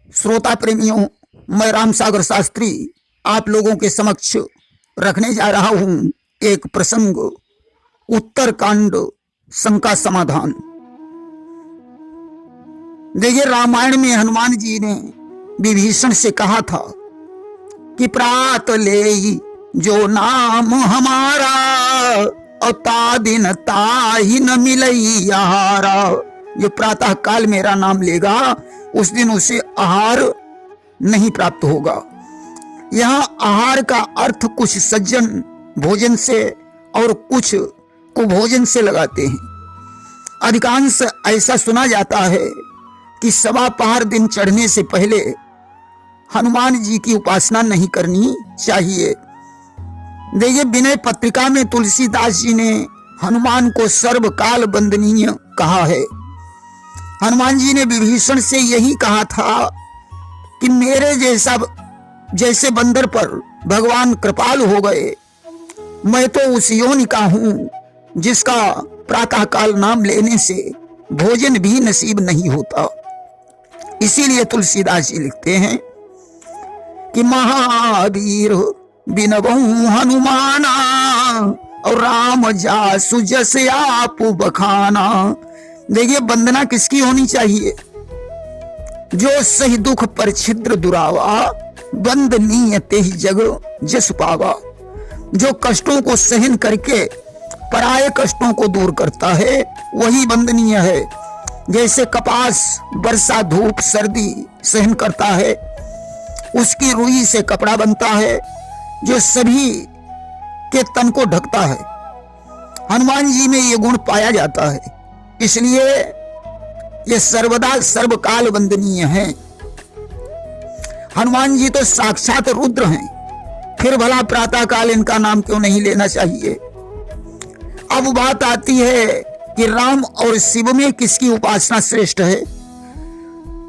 श्रोता प्रेमियों, मैं राम सागर शास्त्री आप लोगों के समक्ष रखने जा रहा हूं एक प्रसंग, उत्तरकांड शंका समाधान। देखिए, रामायण में हनुमान जी ने विभीषण से कहा था कि प्रात ले जो नाम हमारा और ता दिन ताहि न मिलई आहारा। जो प्रातः काल मेरा नाम लेगा उस दिन उसे आहार नहीं प्राप्त होगा। यहाँ आहार का अर्थ कुछ सज्जन भोजन से और कुछ कुभोजन से लगाते हैं। अधिकांश ऐसा सुना जाता है कि सवा पहर दिन चढ़ने से पहले हनुमान जी की उपासना नहीं करनी चाहिए। देखिए, विनय पत्रिका में तुलसीदास जी ने हनुमान को सर्वकाल वंदनीय कहा है। हनुमान जी ने विभीषण से यही कहा था कि मेरे जैसे बंदर पर भगवान कृपालु हो गए। मैं तो उस योनि का हूं जिसका प्रातःकाल नाम लेने से भोजन भी नसीब नहीं होता। इसीलिए तुलसीदास जी लिखते हैं कि महावीर बिनबहु हनुमाना और राम जासु जस आप बखाना। देखिए, वंदना किसकी होनी चाहिए? जो सही दुख पर छिद्र दुरावा, वंदनीय तेहि जग जस पावा। जो कष्टों को सहन करके पराये कष्टों को दूर करता है वही वंदनीय है। जैसे कपास वर्षा धूप सर्दी सहन करता है, उसकी रुई से कपड़ा बनता है जो सभी के तन को ढकता है। हनुमान जी में ये गुण पाया जाता है, इसलिए ये सर्वदा सर्वकाल वंदनीय है। हनुमान जी तो साक्षात रुद्र हैं, फिर भला प्रातः काल इनका नाम क्यों नहीं लेना चाहिए? अब बात आती है कि राम और शिव में किसकी उपासना श्रेष्ठ है।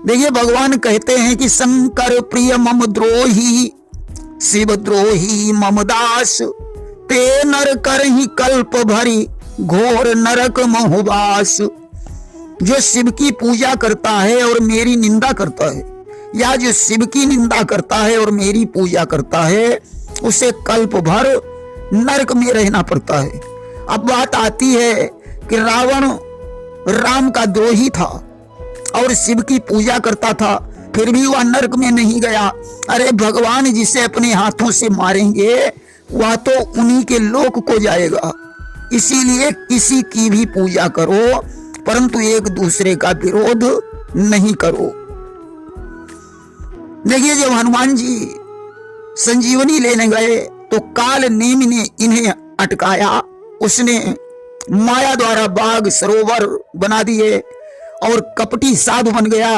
देखिए, भगवान कहते हैं कि शंकर प्रिय मम द्रोही, शिव द्रोही मम दास। ते नर करहि कल्प भरी, घोर नरक महुबास। जो शिव की पूजा करता है और मेरी निंदा करता है, या जो शिव की निंदा करता है और मेरी पूजा करता है, उसे कल्प भर नरक में रहना पड़ता है। अब बात आती है कि रावण राम का द्रोही था और शिव की पूजा करता था, फिर भी वह नरक में नहीं गया। अरे, भगवान जिसे अपने हाथों से मारेंगे वह तो उन्हीं के लोक को जाएगा। इसीलिए किसी की भी पूजा करो, परंतु एक दूसरे का विरोध नहीं करो। देखिए, जब हनुमान जी संजीवनी लेने गए तो काल नेमि ने इन्हें अटकाया। उसने माया द्वारा बाग सरोवर बना दिए और कपटी साधु बन गया।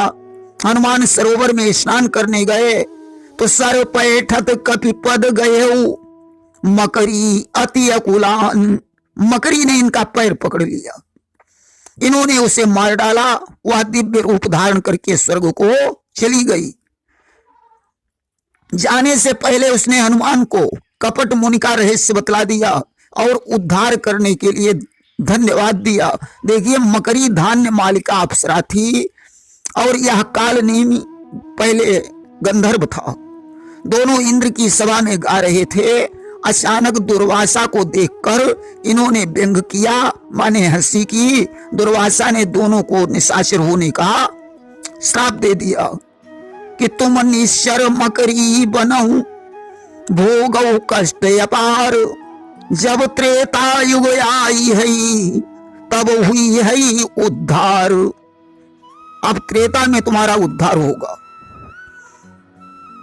हनुमान सरोवर में स्नान करने गए तो सर पैठत कपिपद गए मकरी अति अकुलान। मकरी ने इनका पैर पकड़ लिया, इन्होंने उसे मार डाला। वह दिव्य रूप धारण करके स्वर्ग को चली गई। जाने से पहले उसने हनुमान को कपट मुनि का रहस्य बतला दिया और उद्धार करने के लिए धन्यवाद दिया। देखिए, मकरी धान्य मालिका अप्सरा थी और यह कालनेमी पहले गंधर्व था। दोनों इंद्र की सभा में गा रहे थे। अचानक दुर्वासा को देखकर इन्होंने व्यंग किया, माने हंसी की। दुर्वासा ने दोनों को निशाचर होने का श्राप दे दिया कि तुम निश्चर मकरी बनहु, भोगौ कष्ट अपार। जब त्रेता युग आई है तब हुई है उद्धार। अब त्रेता में तुम्हारा उद्धार होगा।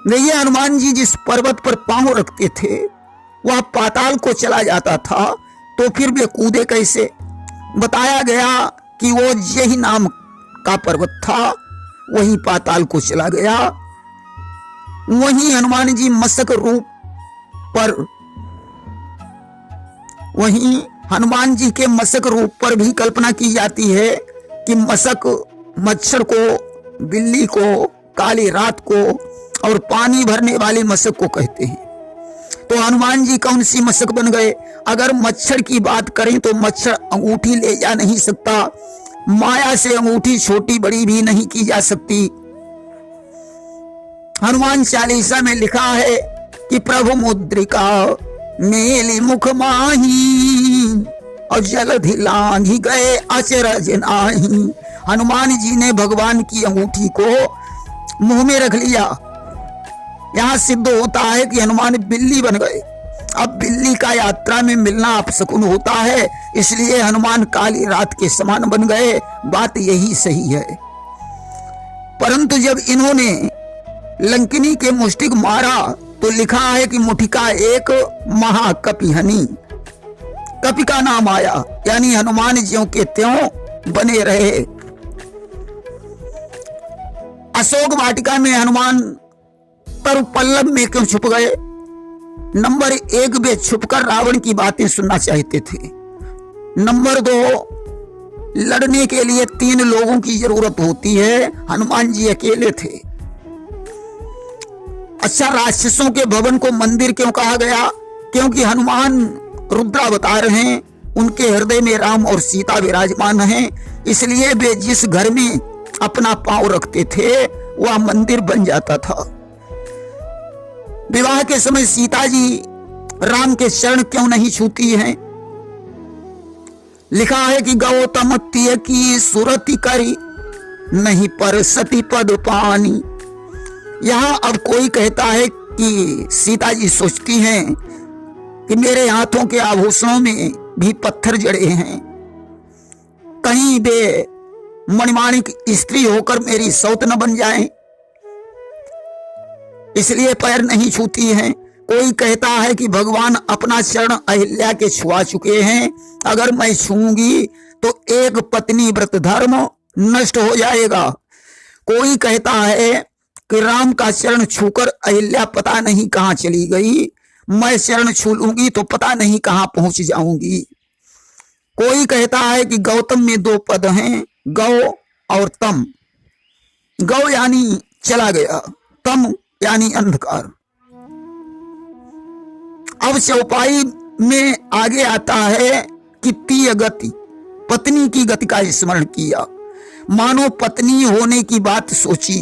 देखिए, हनुमान जी जिस पर्वत पर पांव रखते थे वह पाताल को चला जाता था, तो फिर वे कूदे कैसे? बताया गया कि वो यही नाम का पर्वत था, वही पाताल को चला गया। वहीं हनुमान जी मशक रूप पर, वहीं हनुमान जी के मशक रूप पर भी कल्पना की जाती है कि मशक मच्छर को, बिल्ली को, काली रात को और पानी भरने वाले मशक को कहते हैं। तो हनुमान जी कौन सी मशक बन गए? अगर मच्छर की बात करें तो मच्छर अंगूठी ले जा नहीं सकता, माया से अंगूठी छोटी बड़ी भी नहीं की जा सकती। हनुमान चालीसा में लिखा है कि प्रभु मुद्रिका मेली मुख माही और जलधि लांघी गए अचरज नाही। हनुमान जी ने भगवान की अंगूठी को मुंह में रख लिया। यहां सिद्ध होता है कि हनुमान बिल्ली बन गए। अब बिल्ली का यात्रा में मिलना अपशकुन होता है, इसलिए हनुमान काली रात के समान बन गए। बात यही सही है। परंतु जब इन्होंने लंकिनी के मुष्टिक मारा तो लिखा है कि मुठिका एक महाकपिहनी, कपि का नाम आया, यानी हनुमान ज्यों के त्यों बने रहे। अशोक वाटिका में हनुमान तरु पल्लव में क्यों छुप गए? नंबर 1, वे छुपकर रावण की बातें सुनना चाहते थे। नंबर 2, लड़ने के लिए 3 लोगों की जरूरत होती है, हनुमान जी अकेले थे। अच्छा, राक्षसों के भवन को मंदिर क्यों कहा गया? क्योंकि हनुमान रुद्रावतार हैं, उनके हृदय में राम और सीता विराजमान हैं, इसलिए वे जिस घर में अपना पांव रखते थे वह मंदिर बन जाता था। विवाह के समय सीता जी राम के चरण क्यों नहीं छूती हैं? लिखा है कि गौतम तिय की सुरति करी नहीं पर सती पद पानी। यहां अब कोई कहता है कि सीता जी सोचती हैं कि मेरे हाथों के आभूषणों में भी पत्थर जड़े हैं, कहीं वे मणिमाणिक स्त्री होकर मेरी सौत न बन जाएं, इसलिए पैर नहीं छूती हैं। कोई कहता है कि भगवान अपना चरण अहिल्या के छुआ चुके हैं, अगर मैं छूंगी तो एक पत्नी व्रत धर्म नष्ट हो जाएगा। कोई कहता है कि राम का चरण छूकर अहिल्या पता नहीं कहां चली गई, मैं चरण छू लूंगी तो पता नहीं कहां पहुंच जाऊंगी। कोई कहता है कि गौतम में 2 पद हैं, गौ और तम। गौ यानी चला गया, तम यानी अंधकार। अब चौपाई में आगे आता है कि तीय गति, पत्नी की गति का स्मरण किया। मानो पत्नी होने की बात सोची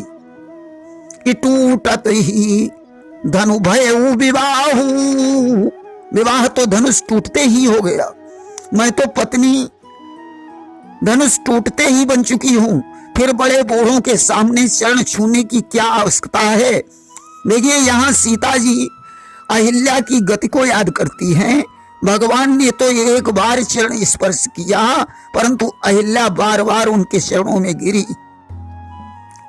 कि टूटत ही धनु भयउ विवाहु, विवाह तो धनुष टूटते ही हो गया, मैं तो पत्नी धनुष टूटते ही बन चुकी हूं, फिर बड़े बूढ़ों के सामने चरण छूने की क्या आवश्यकता है। देखिए, यहां सीता जी अहिल्या की गति को याद करती हैं। भगवान ने तो एक बार चरण स्पर्श किया, परंतु अहिल्या बार बार उनके चरणों में गिरी।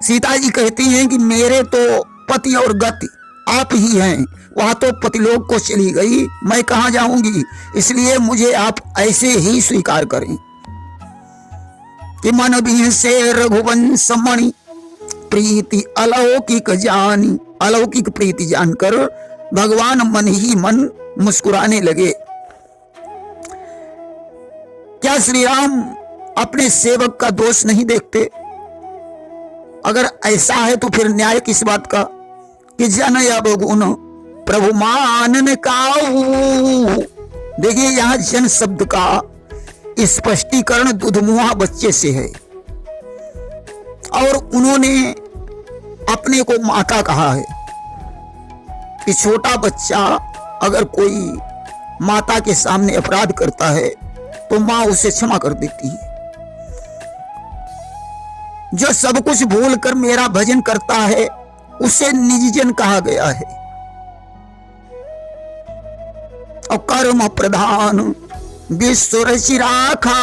सीता जी कहती हैं कि मेरे तो पति और गति आप ही हैं, वहां तो पतिलोक को चली गई, मैं कहां जाऊंगी, इसलिए मुझे आप ऐसे ही स्वीकार करें कि मन भी से रघुवंश मणि प्रीति अलौकिक जानी। अलौकिक प्रीति जानकर भगवान मन ही मन मुस्कुराने लगे। क्या श्री राम अपने सेवक का दोष नहीं देखते? अगर ऐसा है तो फिर न्याय किस बात का कि जन अवगुण प्रभु मानन काऊ। देखिए, यहां जन शब्द का स्पष्टीकरण दुधमुहा बच्चे से है, और उन्होंने अपने को माता कहा है कि छोटा बच्चा अगर कोई माता के सामने अपराध करता है तो मां उसे क्षमा कर देती है। जो सब कुछ भूल कर मेरा भजन करता है उसे निजजन कहा गया है। और कर्म प्रधान विश्व रचि राखा,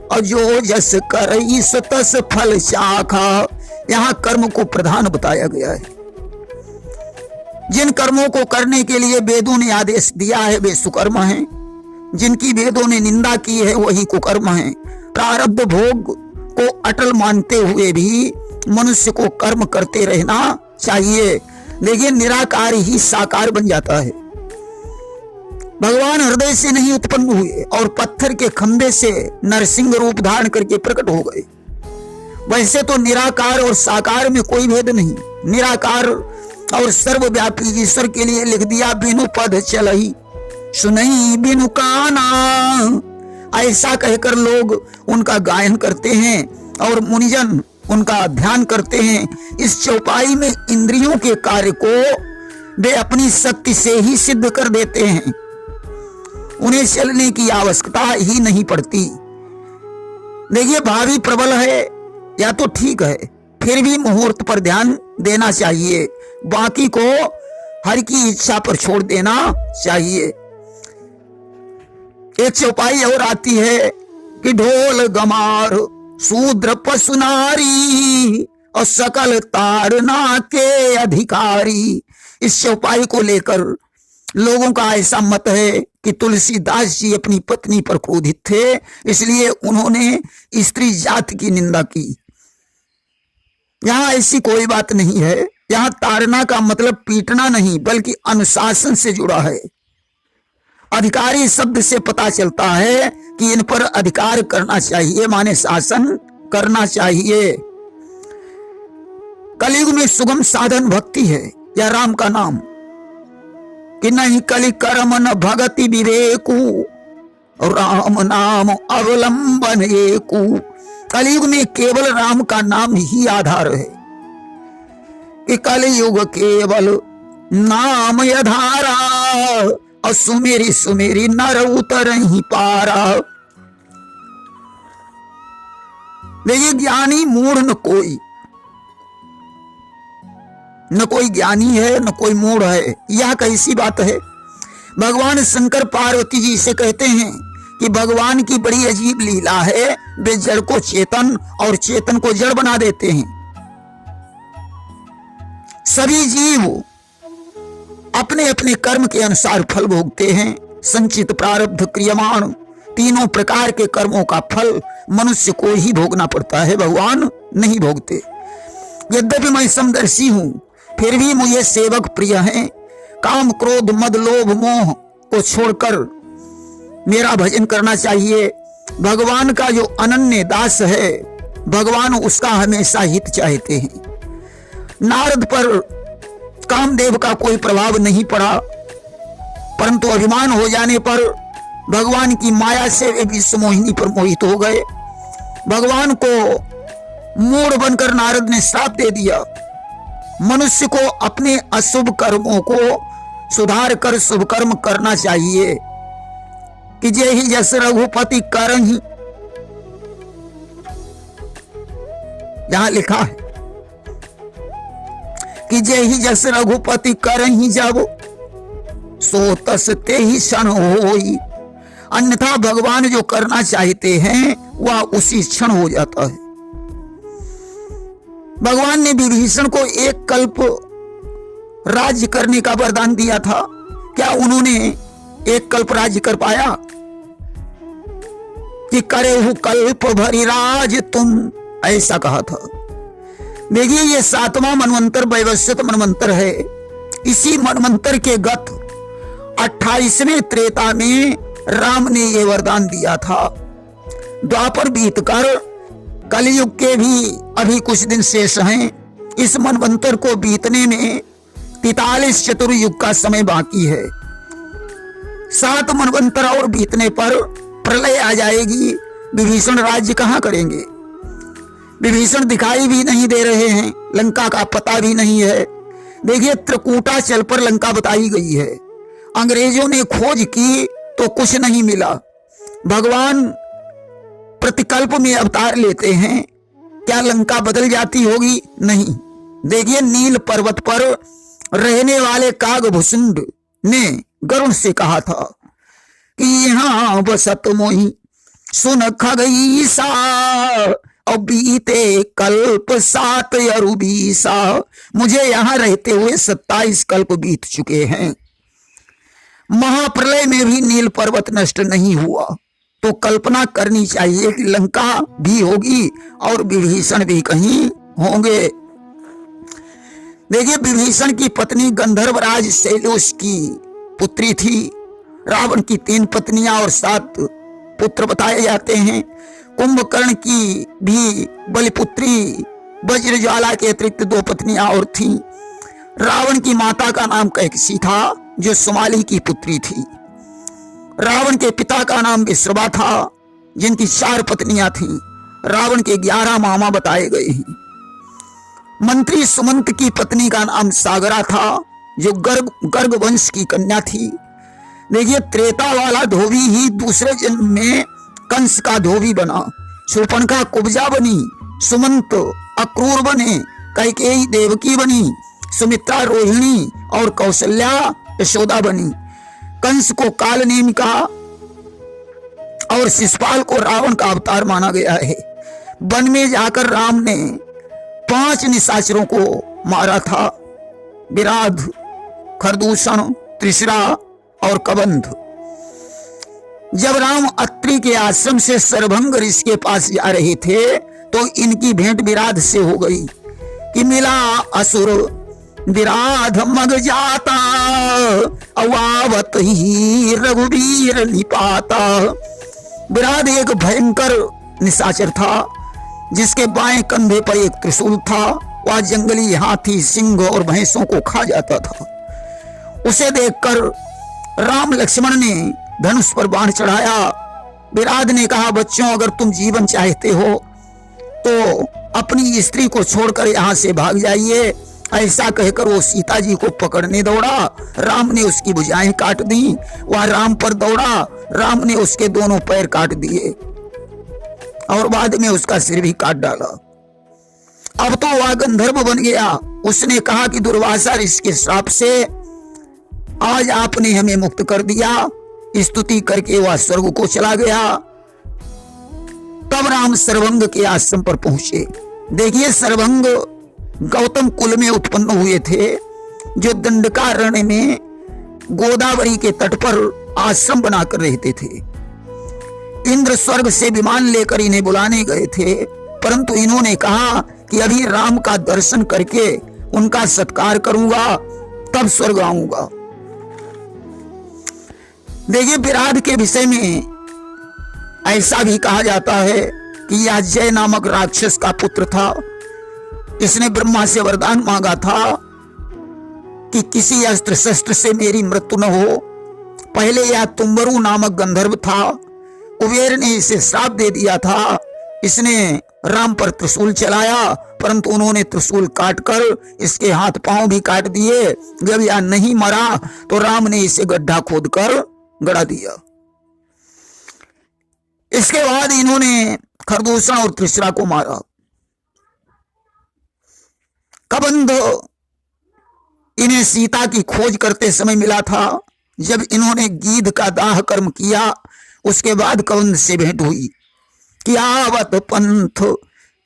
और जो जस करई सो तस फल चाखा। यहां कर्म को प्रधान बताया गया है। जिन कर्मों को करने के लिए वेदों ने आदेश दिया है वे सुकर्म हैं, जिनकी वेदों ने निंदा की है वही कुकर्म हैं। प्रारब्ध भोग को अटल मानते हुए भी मनुष्य को कर्म करते रहना चाहिए। देखिए, निराकार ही साकार बन जाता है। भगवान हृदय से नहीं उत्पन्न हुए और पत्थर के खंभे से नरसिंह रूप धारण करके प्रकट हो गए। वैसे तो निराकार और साकार में कोई भेद नहीं। निराकार और सर्वव्यापी ईश्वर के लिए लिख दिया बिनु पद चलई सुनई बिनु काना। ऐसा कहकर लोग उनका गायन करते हैं और मुनिजन उनका ध्यान करते हैं। इस चौपाई में इंद्रियों के कार्य को वे अपनी शक्ति से ही सिद्ध कर देते हैं, उन्हें चलने की आवश्यकता ही नहीं पड़ती। देखिए, भावी प्रबल है या तो ठीक है, फिर भी मुहूर्त पर ध्यान देना चाहिए, बाकी को हर की इच्छा पर छोड़ देना चाहिए। एक चौपाई और आती है कि ढोल गमार शूद्र पशु नारी और सकल तारना के अधिकारी। इस चौपाई को लेकर लोगों का ऐसा मत है कि तुलसीदास जी अपनी पत्नी पर क्रोधित थे, इसलिए उन्होंने स्त्री जाति की निंदा की। यहां ऐसी कोई बात नहीं है। यहां ताड़ना का मतलब पीटना नहीं, बल्कि अनुशासन से जुड़ा है। अधिकारी शब्द से पता चलता है कि इन पर अधिकार करना चाहिए, माने शासन करना चाहिए। कलयुग में सुगम साधन भक्ति है या राम का नाम, कि नहीं कलि कर्म न भगति विवेकु और राम नाम अवलंबन एकु। कलयुग में केवल राम का नाम ही आधार है, कि कलयुग केवल नाम आधारा और सुमेरी सुमेरी नर उतर ही पारा। देखिए, ज्ञानी मूढ़ न कोई ज्ञानी है न कोई मूढ़ है, यह कैसी बात है। भगवान शंकर पार्वती जी से कहते हैं कि भगवान की बड़ी अजीब लीला है, वे जड़ को चेतन और चेतन को जड़ बना देते हैं। सभी जीव अपने अपने कर्म के अनुसार फल भोगते हैं। संचित प्रारब्ध क्रियमाण तीनों प्रकार के कर्मों का फल मनुष्य को ही भोगना पड़ता है, भगवान नहीं भोगते। यद्यपि मैं समदर्शी हूं, फिर भी मुझे सेवक प्रिय हैं। काम क्रोध मद लोभ मोह को छोड़कर मेरा भजन करना चाहिए। भगवान का जो अनन्य दास है, भगवान उसका हमेशा हित चाहते हैं। नारद पर कामदेव का कोई प्रभाव नहीं पड़ा, परंतु अभिमान हो जाने पर भगवान की माया से वे विश्व मोहिनी पर मोहित हो गए। भगवान को मूढ़ बनकर नारद ने श्राप दे दिया। मनुष्य को अपने अशुभ कर्मों को सुधार कर शुभ कर्म करना चाहिए, कि जे ही जस रघुपति करहि। यहां लिखा है कि जे ही जस रघुपति करहि जब सो तस ते ही क्षण होई। अन्यथा भगवान जो करना चाहते हैं वह उसी क्षण हो जाता है। भगवान ने विभीषण को एक कल्प राज्य करने का वरदान दिया था, क्या उन्होंने एक कल्प राज्य कर पाया? कि करे हु कल्प भरी राज तुम, ऐसा कहा था। देखिए, ये 7वां मनवंतर वैवस्वत मनवंतर है। इसी मनवंतर के गत 28वें त्रेता में राम ने यह वरदान दिया था। द्वापर बीतकर कलयुग के भी अभी कुछ दिन शेष हैं। इस मनवंतर को बीतने में 43 चतुर्युग का समय बाकी है। 7 मनवंतर और बीतने पर प्रलय आ जाएगी। विभीषण राज्य कहां करेंगे? विभीषण दिखाई भी नहीं दे रहे हैं, लंका का पता भी नहीं है। देखिए, त्रिकूटाचल पर लंका बताई गई है। अंग्रेजों ने खोज की तो कुछ नहीं मिला। भगवान प्रतिकल्प में अवतार लेते हैं, क्या लंका बदल जाती होगी? नहीं। देखिए, नील पर्वत पर रहने वाले कागभूषुंड ने गरुड़ से कहा था कि यहाँ बसत मोहि सुन खगईसा और बीते कल्प 7 अरु 20। मुझे यहां रहते हुए 27 कल्प बीत चुके हैं। महाप्रलय में भी नील पर्वत नष्ट नहीं हुआ, तो कल्पना करनी चाहिए कि लंका भी होगी और विभीषण भी कहीं होंगे। देखिए, विभीषण की पत्नी गंधर्वराज शैलूष की पुत्री थी। रावण की 3 पत्नियां और 7 पुत्र बताए जाते हैं। कुंभकर्ण की भी बलिपुत्री वज्रज्वाला के अतिरिक्त 2 पत्नियां और थीं। रावण की माता का नाम कैकसी था, जो सुमाली की पुत्री थी। रावण के पिता का नाम विश्रवा था, जिनकी 4 पत्नियां थीं। रावण के 11 मामा बताए गए हैं। मंत्री सुमंत की पत्नी का नाम सागरा था, जो गर्ग वंश की कन्या थी। देखिए, त्रेता वाला धोबी ही दूसरे जन्म में कंस का धोबी बना, शूर्पणखा कुब्जा बनी, सुमंत अक्रूर बने, कैकेयी देवकी बनी, सुमित्रा रोहिणी और कौशल्या यशोदा बनी। कंस को काल नेमिका और शिशुपाल को रावण का अवतार माना गया है। वन में जाकर राम ने 5 निशाचरों को मारा था, विराध, खरदूषण, त्रिशरा और कबंध। जब राम अत्रि के आश्रम से सरभंग ऋषि के पास जा रहे थे तो इनकी भेंट विराध से हो गई कि मिला असुर विराध मग जाता, अवावत ही रघुवीर निपाता। विराध एक भयंकर निशाचर था, जिसके बाएं कंधे पर एक त्रिशूल था। वह जंगली हाथी, सिंह और भैंसों को खा जाता था। उसे देखकर राम लक्ष्मण ने धनुष पर बाण चढ़ाया। विराध ने कहा, बच्चों, अगर तुम जीवन चाहते हो तो अपनी स्त्री को छोड़कर यहां से भाग जाइए। ऐसा कहकर वो सीता जी को पकड़ने दौड़ा। राम ने उसकी भुजाएं काट दी। वह राम पर दौड़ा, राम ने उसके दोनों पैर काट दिए और बाद में उसका सिर भी काट डाला। अब तो वह गंधर्व बन गया। उसने कहा कि दुर्वासा ऋषि के श्राप से आज आपने हमें मुक्त कर दिया। स्तुति करके वह स्वर्ग को चला गया। तब राम सरभंग के आश्रम पर पहुंचे। देखिए, सरभंग गौतम कुल में उत्पन्न हुए थे, जो दंडकारण्य में गोदावरी के तट पर आश्रम बनाकर रहते थे। इंद्र स्वर्ग से विमान लेकर इन्हें बुलाने गए थे, परंतु इन्होंने कहा कि अभी राम का दर्शन करके उनका सत्कार करूंगा, तब स्वर्ग आऊंगा। देखिए, विराध के विषय में ऐसा भी कहा जाता है कि यह जय नामक राक्षस का पुत्र था। इसने ब्रह्मा से वरदान मांगा था कि किसी अस्त्र शस्त्र से मेरी मृत्यु न हो। पहले यह तुम्बरु नामक गंधर्व था। कुबेर ने इसे श्राप दे दिया था। इसने राम पर त्रिशूल चलाया, परंतु उन्होंने त्रिशूल काटकर इसके हाथ पांव भी काट दिए। जब यह नहीं मरा तो राम ने इसे गड्ढा खोदकर गड़ा दिया। इसके बाद इन्होंने खरदूषण और त्रिशरा को मारा। कबंध इन्हें सीता की खोज करते समय मिला था। जब इन्होंने गीध का दाह कर्म किया, उसके बाद कबंध से भेंट हुई कि आवत पंथ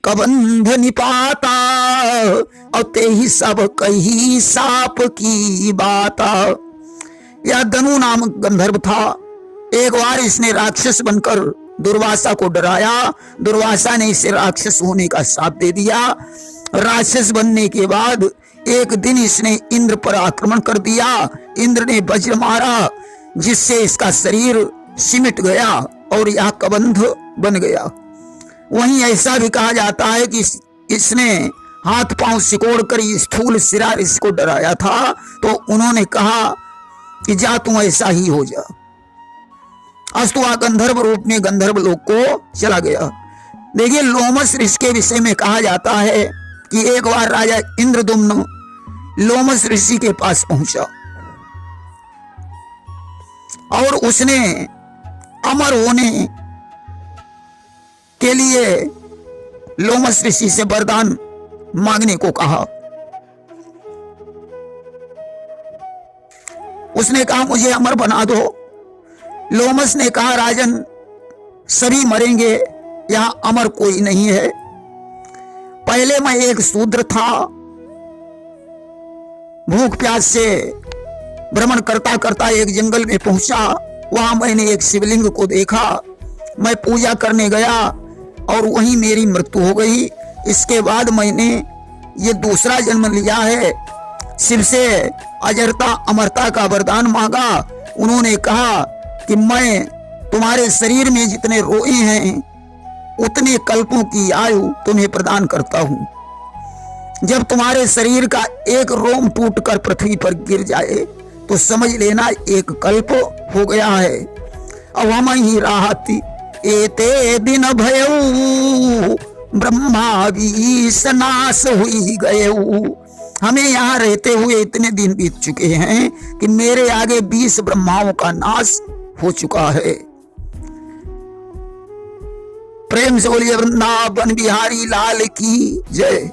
कबंध निपाता, और ते ही सब कही साप की बाता। यह धनु नामक गंधर्व था। एक बार इसने राक्षस बनकर दुर्वासा को डराया। दुर्वासा ने इसे राक्षस होने का श्राप दे दिया। राक्षस बनने के बाद एक दिन इसने इंद्र पर आक्रमण कर दिया। इंद्र ने वज्र मारा, जिससे इसका शरीर सिमट गया और यह कबंध बन गया। वहीं ऐसा भी कहा जाता है कि इसने हाथ पांव सिकोड़ कर स्थूल सिरा इसको डराया था, तो उन्होंने कहा कि जा तू ऐसा ही हो जा। अस्तु वह गंधर्व रूप में गंधर्व लोक को चला गया। देखिए, लोमस ऋषि के विषय में कहा जाता है कि एक बार राजा इंद्रदुम्न लोमस ऋषि के पास पहुंचा और उसने अमर होने के लिए लोमस ऋषि से वरदान मांगने को कहा। उसने कहा, मुझे अमर बना दो। लोमस ने कहा, राजन, सभी मरेंगे, यहां अमर कोई नहीं है। पहले मैं एक शूद्र था, भूख प्यास से भ्रमण करता करता एक जंगल में पहुंचा। वहां मैंने एक शिवलिंग को देखा। मैं पूजा करने गया और वहीं मेरी मृत्यु हो गई। इसके बाद मैंने ये दूसरा जन्म लिया है। शिव से अजरता अमरता का वरदान मांगा। उन्होंने कहा कि मैं तुम्हारे शरीर में जितने रोए हैं उतने कल्पों की आयु तुम्हें प्रदान करता हूं। जब तुम्हारे शरीर का एक रोम टूटकर पृथ्वी पर गिर जाए तो समझ लेना एक कल्प हो गया है। अब हम ही राहती एते दिन भयऊ ब्रह्मा बीस नाश हुई गए। हमें यहाँ रहते हुए इतने दिन बीत चुके हैं कि मेरे आगे 20 ब्रह्माओं का नाश हो चुका है। प्रेम से बोलिए वृंदावन बिहारी लाल की जय।